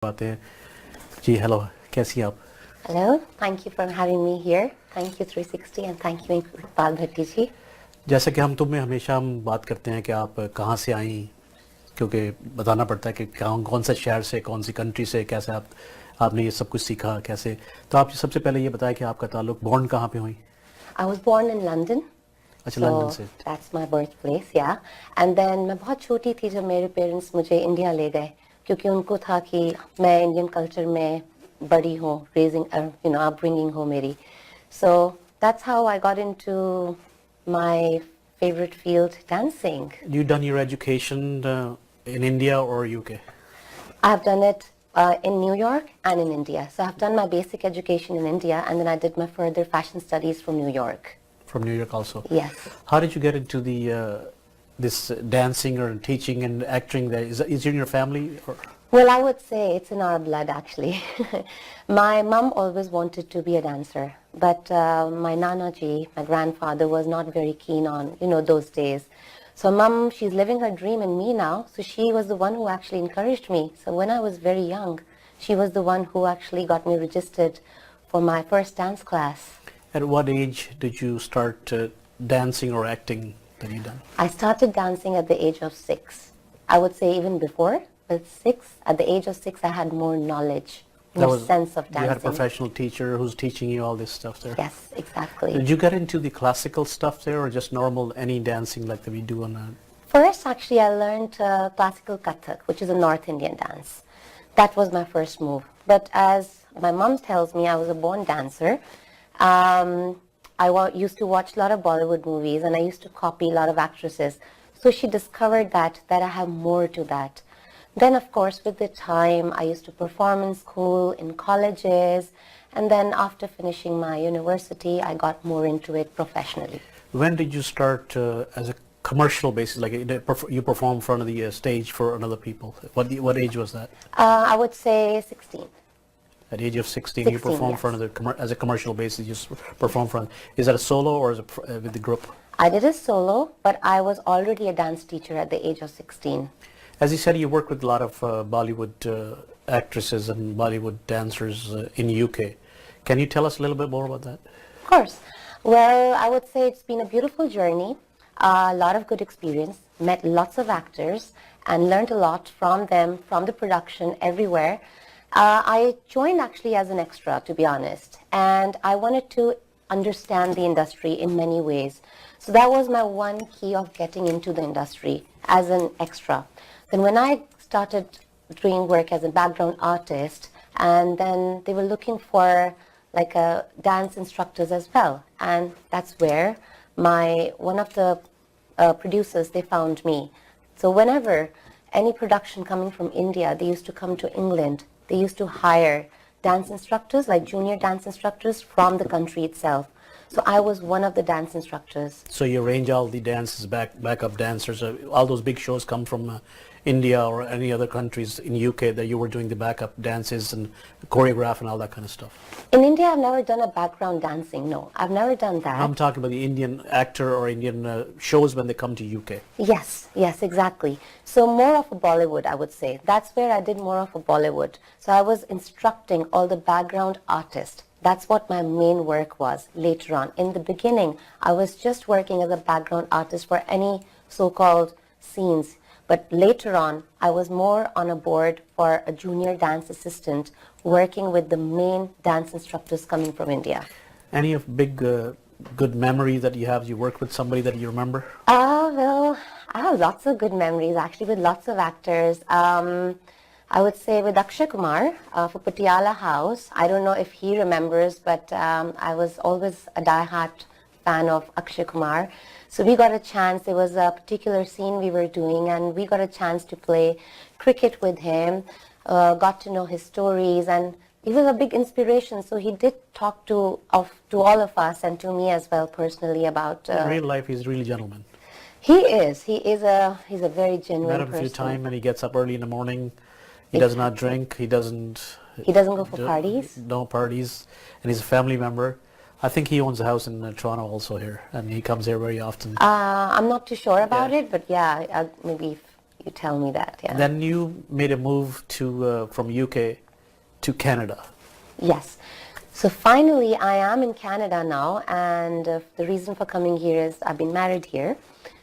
बातें हैं जी हेलो कैसी हैं आप Hello, thank you for having me here. Thank you 360 and thank you Iqbal Bhatti ji. जैसे कि हम तुम्हें हमेशा हम बात करते हैं कि आप कहाँ से आई क्योंकि बताना पड़ता है कि कौन सा शहर से कौन सी कंट्री से कैसे आपने ये सब कुछ सीखा कैसे तो आप सबसे पहले ये बताया कि आपका ताल्लुक बॉर्न कहाँ पे हुई I was born in London. अच्छा So लंदन से that's my birthplace, yeah. And then मैं बहुत छोटी थी जब मेरे पेरेंट्स मुझे इंडिया ले गए क्योंकि उनको था कि मैं इंडियन कल्चर में बड़ी हूँ, raising, upbringing हो मेरी. So that's how I got into my favorite field, dancing. you done your education in India or UK I've done it in New York and in India. So I've done my basic education in India and then I did my further fashion studies from New York. from New York also Yes. how did you get into the this dancing or teaching and acting there is it in your family or Well, I would say it's in our blood, actually. My mom always wanted to be a dancer, but my Nana ji, my grandfather, was not very keen on, those days. So mom, she's living her dream in me now, so she was the one who actually encouraged me. So when I was very young, she was the one who actually got me registered for my first dance class. at what age did you start dancing or acting that you done I started dancing at the age of 6. I would say even before, but at the age of 6, I had more knowledge, more sense of dancing. You had a professional teacher who's teaching you all this stuff there. Yes, exactly. Did you get into the classical stuff there, or just normal any dancing like that we do on a? First, actually, I learned classical Kathak, which is a North Indian dance. That was my first move. But as my mom tells me, I was a born dancer. I used to watch a lot of Bollywood movies, and I used to copy a lot of actresses. So she discovered that I have more to that. Then, of course, with the time, I used to perform in school, in colleges, and then after finishing my university, I got more into it professionally. When did you start as a commercial basis, like you perform in front of the stage for another people? What age was that? I would say 16. At the age of 16, 16, you perform in yes. front of as a commercial basis. You perform in front. Is that a solo or is it with the group? I did a solo, but I was already a dance teacher at the age of 16. As you said, you work with a lot of Bollywood actresses and Bollywood dancers in UK. Can you tell us a little bit more about that? Of course. Well, I would say it's been a beautiful journey, a lot of good experience, met lots of actors and learned a lot from them, from the production, everywhere. I joined actually as an extra, to be honest, and I wanted to understand the industry in many ways. So that was my one key of getting into the industry as an extra. Then when I started doing work as a background artist, and then they were looking for like dance instructors as well, and that's where one of the producers, they found me. So whenever any production coming from India, they used to come to England. They used to hire dance instructors, like junior dance instructors from the country itself. So I was one of the dance instructors. So you arrange all the dances, backup dancers, all those big shows come from India or any other countries in UK that you were doing the backup dances and choreograph and all that kind of stuff. In India, I've never done a background dancing. No, I've never done that. I'm talking about the Indian actor or Indian shows when they come to UK. Yes, exactly. So more of a Bollywood, I would say. That's where I did more of a Bollywood. So I was instructing all the background artists. That's what my main work was later on. In the beginning, I was just working as a background artist for any so-called scenes. But later on, I was more on a board for a junior dance assistant working with the main dance instructors coming from India. Any of big good memory that you have? You work with somebody that you remember? Well, I have lots of good memories actually with lots of actors. I would say with Akshay Kumar for Patiala House. I don't know if he remembers, but I was always a die-hard fan of Akshay Kumar. So we got a chance, there was a particular scene we were doing and we got a chance to play cricket with him, got to know his stories, and he was a big inspiration. So he did talk to all of us and to me as well personally about... In real life, he's really a gentleman. He's a very genuine Met him person. a few times and he gets up early in the morning. He does not drink. He doesn't go for parties? No parties. And he's a family member. I think he owns a house in Toronto also here, and he comes here very often. I'm not too sure about it, but yeah, maybe you tell me that, yeah. Then you made a move to from UK to Canada. Yes. So finally, I am in Canada now, and the reason for coming here is I've been married here.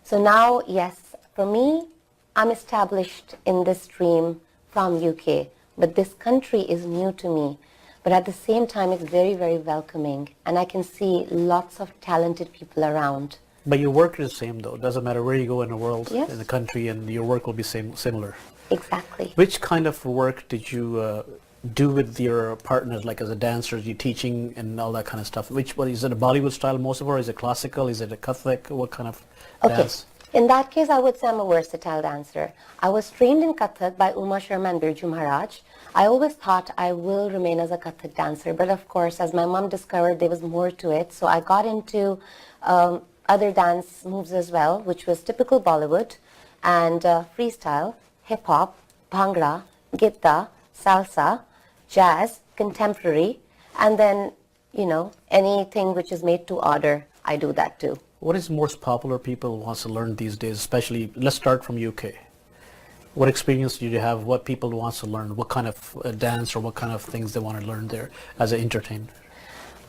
So now, yes, for me, I'm established in this dream from UK, but this country is new to me. But at the same time, it's very, very welcoming, and I can see lots of talented people around. But your work is the same though. It doesn't matter where you go in the world, Yes. in the country, and your work will be similar. Exactly. Which kind of work did you do with your partners, like as a dancer, you teaching and all that kind of stuff? What is it, a Bollywood style most of, or is it classical? Is it a Kathak? What kind of dance? In that case, I would say I'm a versatile dancer. I was trained in Kathak by Uma Sharma and Birju Maharaj. I always thought I will remain as a Kathak dancer, but of course, as my mom discovered, there was more to it. So I got into other dance moves as well, which was typical Bollywood and freestyle, hip-hop, bhangra, gitta, salsa, jazz, contemporary, and then, you know, anything which is made to order, I do that too. What is most popular people wants to learn these days, especially, let's start from UK. What experience do you have? What people wants to learn? What kind of dance or what kind of things they want to learn there as an entertainer?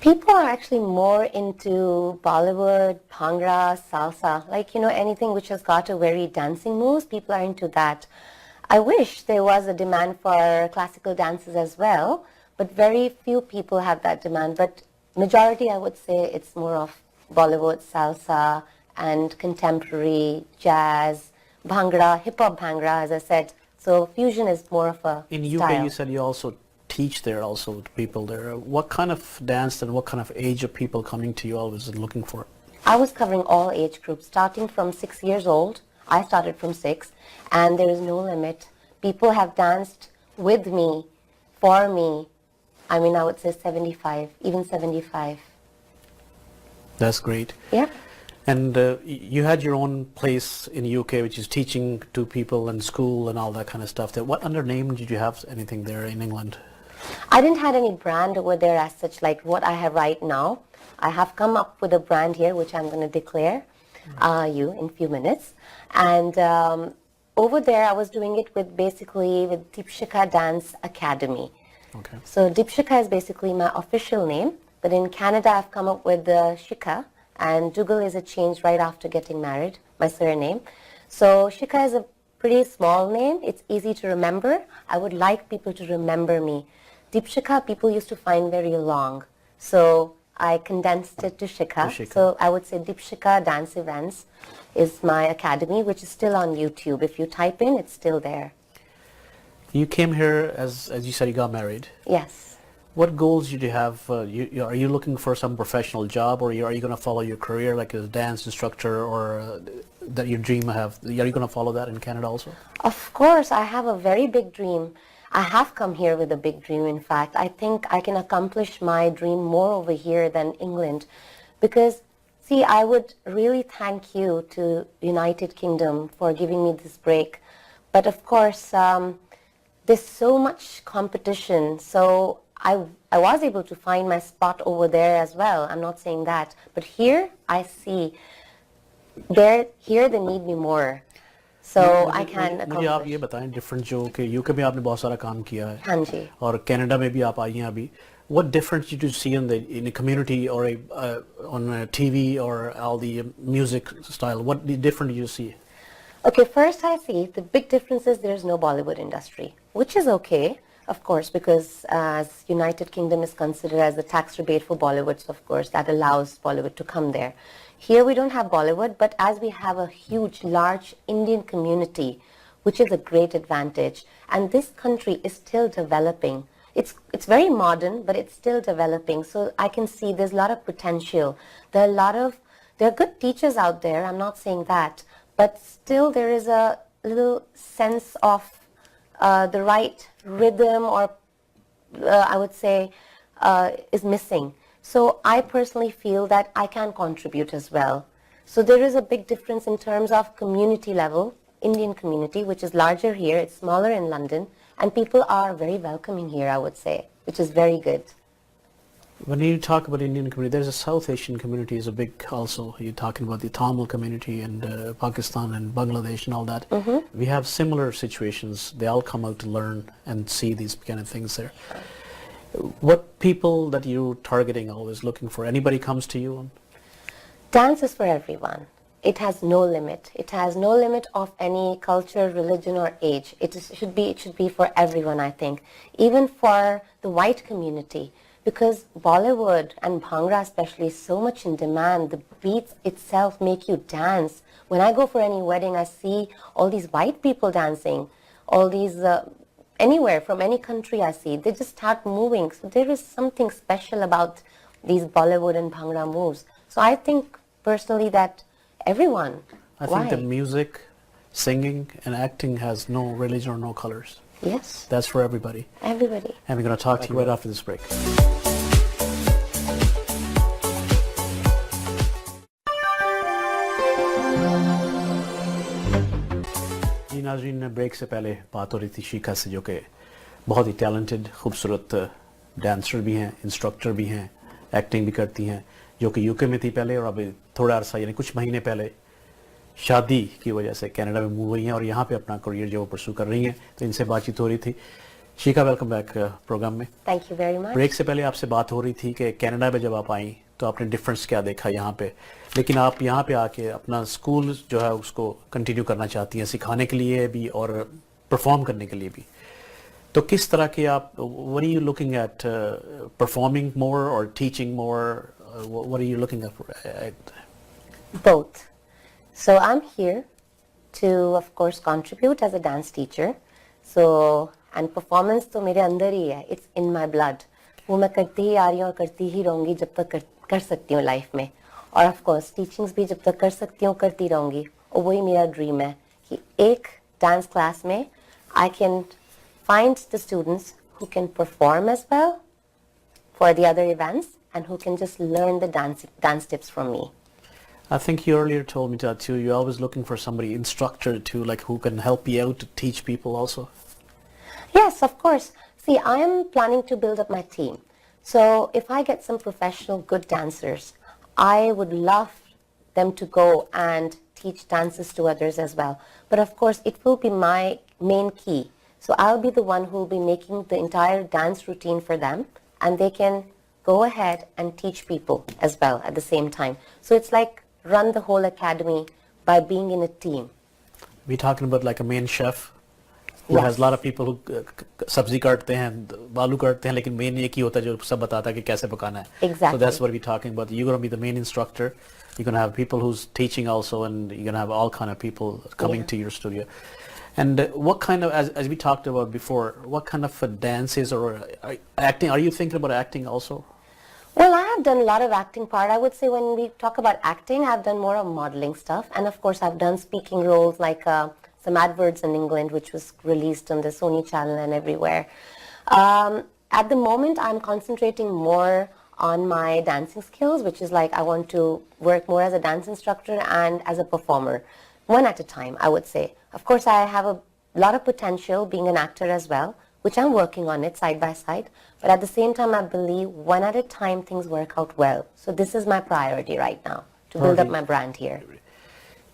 People are actually more into Bollywood, bhangra, salsa, like, you know, anything which has got a very dancing moves, people are into that. I wish there was a demand for classical dances as well, but very few people have that demand. But majority, I would say, it's more of Bollywood, salsa, and contemporary, jazz, bhangra, hip-hop bhangra, as I said. So fusion is more of a In UK, style. you said you also teach there also to people there. What kind of dance and what kind of age of people coming to you always and looking for? I was covering all age groups, starting from 6 years old. I started from 6, and there is no limit. People have danced with me, for me. I mean, I would say 75, even 75. That's great. Yeah. And you had your own place in the UK, which is teaching to people and school and all that kind of stuff. What under name did you have anything there in England? I didn't have any brand over there as such, like what I have right now. I have come up with a brand here, which I'm going to declare you in a few minutes. And over there, I was doing it with basically with Shikha Dance Academy. Okay. So Shikha is basically my official name, but in Canada, I've come up with Shikha, and Dougal is a change right after getting married, my surname. So Shikha is a pretty small name. It's easy to remember. I would like people to remember me. Shikha, people used to find very long. So I condensed it to Shikha. To Shikha. So I would say Shikha Dance Events is my academy, which is still on YouTube. If you type in, it's still there. You came here, as you said, you got married. Yes. What goals did you have? Are you looking for some professional job, or are you going to follow your career like a dance instructor, or that your dream have? Are you going to follow that in Canada also? Of course, I have a very big dream. I have come here with a big dream, in fact. I think I can accomplish my dream more over here than England. Because, see, I would really thank you to United Kingdom for giving me this break. But of course, there's so much competition. So I was able to find my spot over there as well. I'm not saying that. But here, I see, here they need me more. So I can accomplish. मुझे आप ये बताएं different जो कि UK में आपने बहुत सारा काम किया है हाँ जी. और कनाडा में भी आप आई हैं अभी. What difference did you see in the community or on TV or all the music style? What different do you see? Okay, first I see the big difference is there's no Bollywood industry, which is okay, of course, because as United Kingdom is considered as a tax rebate for Bollywood, so of course that allows Bollywood to come there. Here we don't have Bollywood, but as we have a huge, large Indian community, which is a great advantage, and this country is still developing. It's very modern, but it's still developing. So I can see there's a lot of potential. There are good teachers out there. I'm not saying that, but still there is a little sense of the right rhythm, or I would say is missing. So I personally feel that I can contribute as well. So there is a big difference in terms of community level, Indian community, which is larger here. It's smaller in London. And people are very welcoming here, I would say, which is very good. When you talk about Indian community, there's a South Asian community is a big also. You're talking about the Tamil community and Pakistan and Bangladesh and all that. We have similar situations. They all come out to learn and see these kind of things there. What people that you're targeting always looking for? Anybody comes to you? Dance is for everyone. It has no limit. It has no limit of any culture, religion, or age. It should be for everyone, I think. Even for the white community. Because Bollywood and Bhangra especially is so much in demand. The beats itself make you dance. When I go for any wedding, I see all these white people dancing. All these, anywhere from any country I see, they just start moving. So there is something special about these Bollywood and Bhangra moves. So I think personally that everyone. I think the music, singing, and acting has no religion or no colors. Yes. That's for everybody. Everybody. And we're going to talk to you right after this break. जी नाज़रीन, break से पहले बात हो रही थी शिखा से, जो कि बहुत ही टैलेंटेड खूबसूरत डांसर भी हैं, इंस्ट्रक्टर भी हैं, एक्टिंग भी करती हैं, जो कि यूके में थी पहले और अभी थोड़ा अरसा यानी कुछ महीने पहले शादी की वजह से कनाडा में मूव हुई हैं और यहाँ पे अपना करियर जो वो परसू कर रही हैं. तो इनसे बातचीत हो रही थी. शिखा, वेलकम बैक प्रोग्राम में. Thank you very much. Break से पहले आपसे बात हो रही थी कि कनाडा में जब आप आई तो आपने डिफरेंस क्या देखा यहाँ पे, लेकिन आप यहाँ पे आके अपना स्कूल जो है उसको कंटिन्यू करना चाहती हैं, सिखाने के लिए भी और परफॉर्म करने के लिए भी. तो किस तरह के आप, what are you looking at, performing more और teaching more, what are you looking at? Both. So I'm here to, of course, contribute as a dance teacher. So, and performance तो मेरे अंदर ही है. It's in my blood. वो मैं करती ही आ रही हूँ और करती ही रहूँगी जब तक कर सकती हूँ लाइफ में. और of course, teachings भी जब तक कर सकती हूँ करती रहूँगी. और वही मेरा ड्रीम है कि एक डांस क्लास में I can find the students who can perform as well for the other events and who can just learn the dance tips from me. I think you earlier told me that too. You're always looking for somebody, instructor too, like who can help you out to teach people also. Yes, of course. See, I am planning to build up my team. So if I get some professional good dancers, I would love them to go and teach dances to others as well. But of course, it will be my main key. So I'll be the one who will be making the entire dance routine for them, and they can go ahead and teach people as well at the same time. So it's like run the whole academy by being in a team. We're talking about like a main chef who Yes. has a lot of people who sabzi काटते हैं, बालू काटते हैं, लेकिन main एक ही होता है जो सब बताता है कि कैसे पकाना है. Exactly. So that's what we're talking about. You're going to be the main instructor. You're going to have people who's teaching also, and you're going to have all kind of people coming Yeah. to your studio. And what kind of, as we talked about before, what kind of dances or acting, are you thinking about acting also? Well, I have done a lot of acting part. I would say when we talk about acting, I've done more of modeling stuff. And of course, I've done speaking roles like some adverts in England, which was released on the Sony channel and everywhere. At the moment, I'm concentrating more on my dancing skills, which is like I want to work more as a dance instructor and as a performer, one at a time, I would say. Of course, I have a lot of potential being an actor as well, which I'm working on it side by side. But at the same time, I believe one at a time things work out well. So this is my priority right now, to build up my brand here.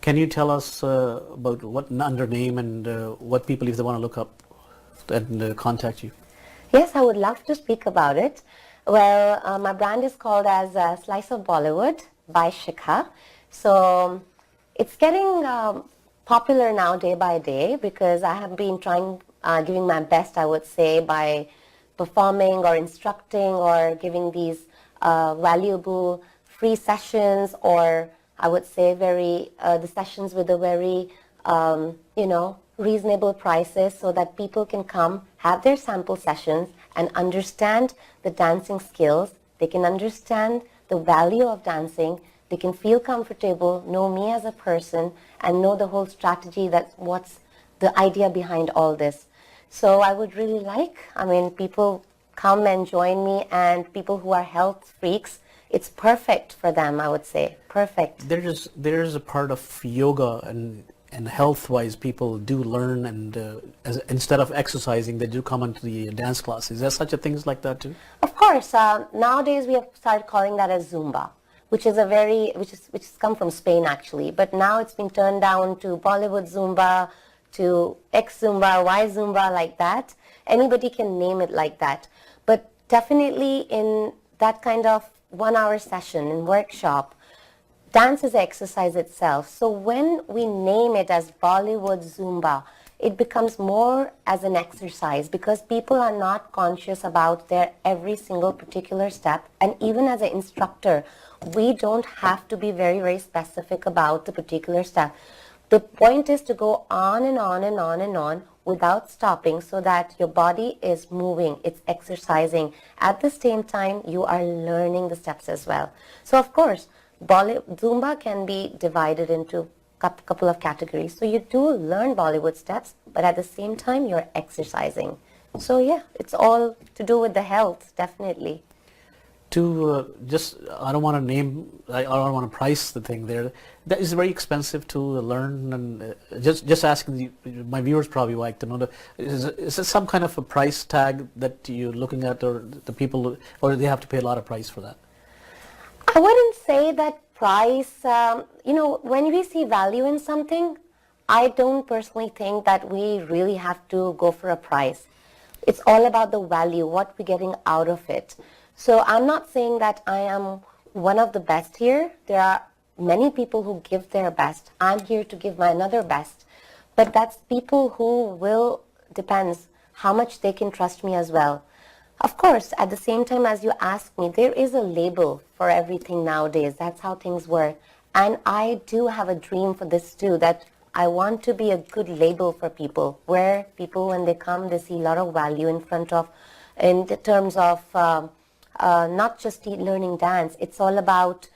Can you tell us about what under name and what people, if they want to look up and contact you? Yes, I would love to speak about it. Well, my brand is called as Slice of Bollywood by Shikha. So it's getting popular now day by day because I have been trying, giving my best, I would say, by performing or instructing or giving these valuable free sessions, or I would say the sessions with a very, reasonable prices so that people can come, have their sample sessions and understand the dancing skills. They can understand the value of dancing. They can feel comfortable, know me as a person, and know the whole strategy, that what's the idea behind all this. So I would really people come and join me, and people who are health freaks, it's perfect for them, I would say. Perfect. There is a part of yoga and and health-wise, people do learn, and instead of exercising, they do come into the dance classes. Is there such a things like that too? Of course, nowadays we have started calling that as Zumba, which is which has come from Spain actually. But now it's been turned down to Bollywood Zumba, to X Zumba, Y Zumba, like that. Anybody can name it like that. But definitely in that kind of 1 hour session and workshop, dance is exercise itself. So when we name it as Bollywood Zumba, it becomes more as an exercise because people are not conscious about their every single particular step. And even as an instructor, we don't have to be very, very specific about the particular step. The point is to go on and on and on and on without stopping so that your body is moving, it's exercising. At the same time, you are learning the steps as well. So of course, Zumba can be divided into a couple of categories. So you do learn Bollywood steps, but at the same time, you're exercising. So yeah, it's all to do with the health, definitely. I don't want to I don't want to price the thing there. That is very expensive to learn, and just asking my viewers probably like to know, is there some kind of a price tag that you're looking at, or the people, or they have to pay a lot of price for that? I wouldn't say that price, when we see value in something, I don't personally think that we really have to go for a price. It's all about the value, what we're getting out of it. So I'm not saying that I am one of the best here. There are many people who give their best. I'm here to give my another best. But that's people who depends how much they can trust me as well. Of course, at the same time as you ask me, there is a label for everything nowadays. That's how things work. And I do have a dream for this too, that I want to be a good label for people, where people, when they come, they see a lot of value in the terms of not just learning dance. It's all about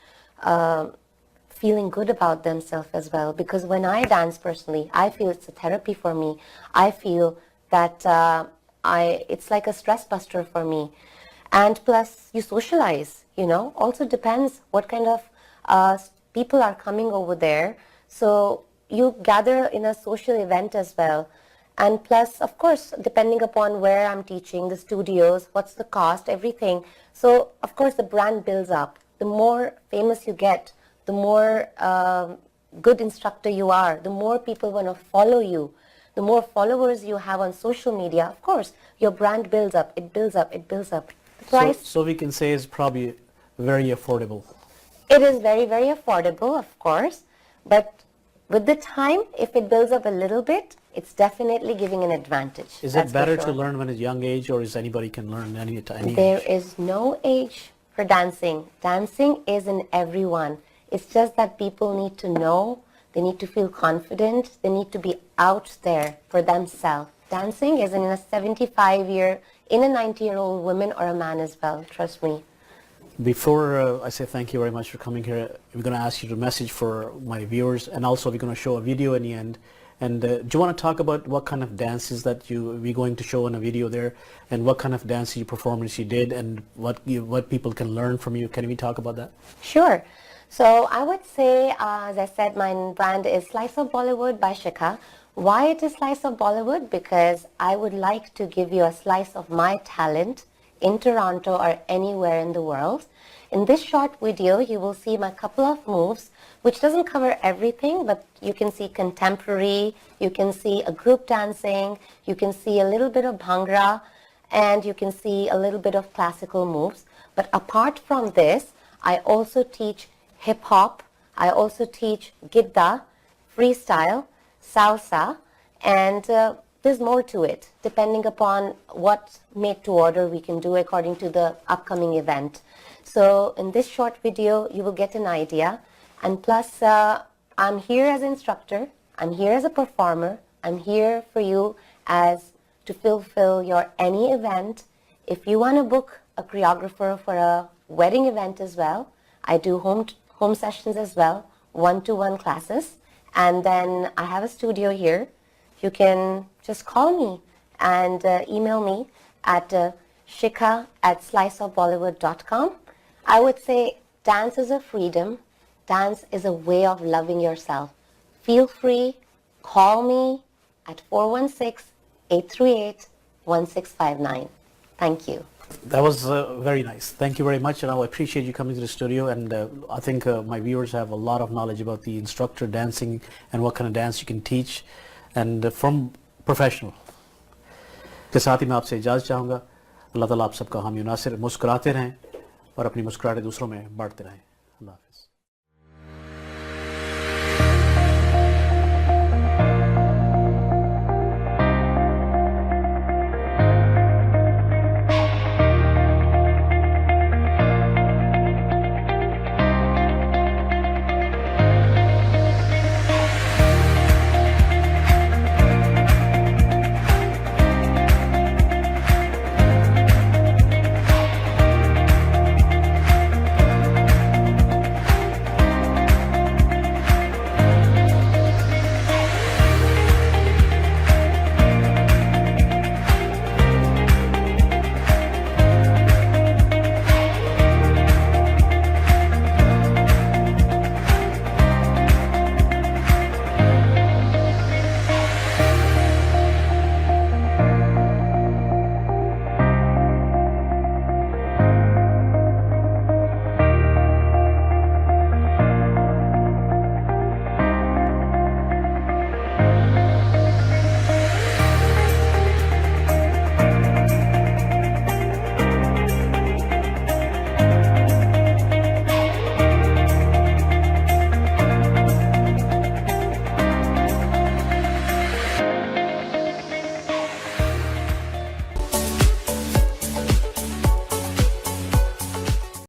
feeling good about themselves as well. Because when I dance personally, I feel it's a therapy for me. I feel that it's like a stress buster for me. And plus you socialize, also depends what kind of people are coming over there. So you gather in a social event as well. And plus, of course, depending upon where I'm teaching, the studios, what's the cost, everything. So, of course, the brand builds up. The more famous you get, the more good instructor you are, the more people want to follow you. The more followers you have on social media, of course, your brand builds up, it builds up, it builds up. The price, so we can say it's probably very affordable. It is very, very affordable, of course, but with the time, if it builds up a little bit, it's definitely giving an advantage. Is it better to learn when at a young age, or is anybody can learn any age? There is no age for dancing. Dancing is in everyone. It's just that people need to know. They need to feel confident. They need to be out there for themselves. Dancing is in a 90-year-old woman or a man as well, trust me. Before I say thank you very much for coming here, we're going to ask you to message for my viewers, and also we're going to show a video in the end. And do you want to talk about what kind of dances that we're going to show in a video there, and what kind of dance performance you did, and what people can learn from you? Can we talk about that? Sure. So I would say, as I said, my brand is Slice of Bollywood by Shikha. Why it is Slice of Bollywood? Because I would like to give you a slice of my talent in Toronto or anywhere in the world. In this short video, you will see my couple of moves, which doesn't cover everything, but you can see contemporary, you can see a group dancing, you can see a little bit of bhangra, and you can see a little bit of classical moves. But apart from this, I also teach hip-hop, I also teach gidda, freestyle, salsa, and there's more to it, depending upon what made to order we can do according to the upcoming event. So in this short video, you will get an idea. And plus, I'm here as an instructor, I'm here as a performer, I'm here for you to fulfill your any event. If you want to book a choreographer for a wedding event as well, I do home sessions as well, one-to-one classes. And then I have a studio here. You can just call me and email me at shikha@sliceofbollywood.com. I would say dance is a freedom. Dance is a way of loving yourself. Feel free, call me at 416-838-1659. Thank you. That was very nice. Thank you very much, and I appreciate you coming to the studio. And I think my viewers have a lot of knowledge about the instructor dancing and what kind of dance you can teach, and from professional. के साथ ही मैं आपसे इजाज़त चाहूँगा. अल्लाह ताला आप सबका हामी नासिर. मुस्कुराते रहें और अपनी मुस्कुराहटें दूसरों में बांटते रहें. अल्लाह हाफ़िज़.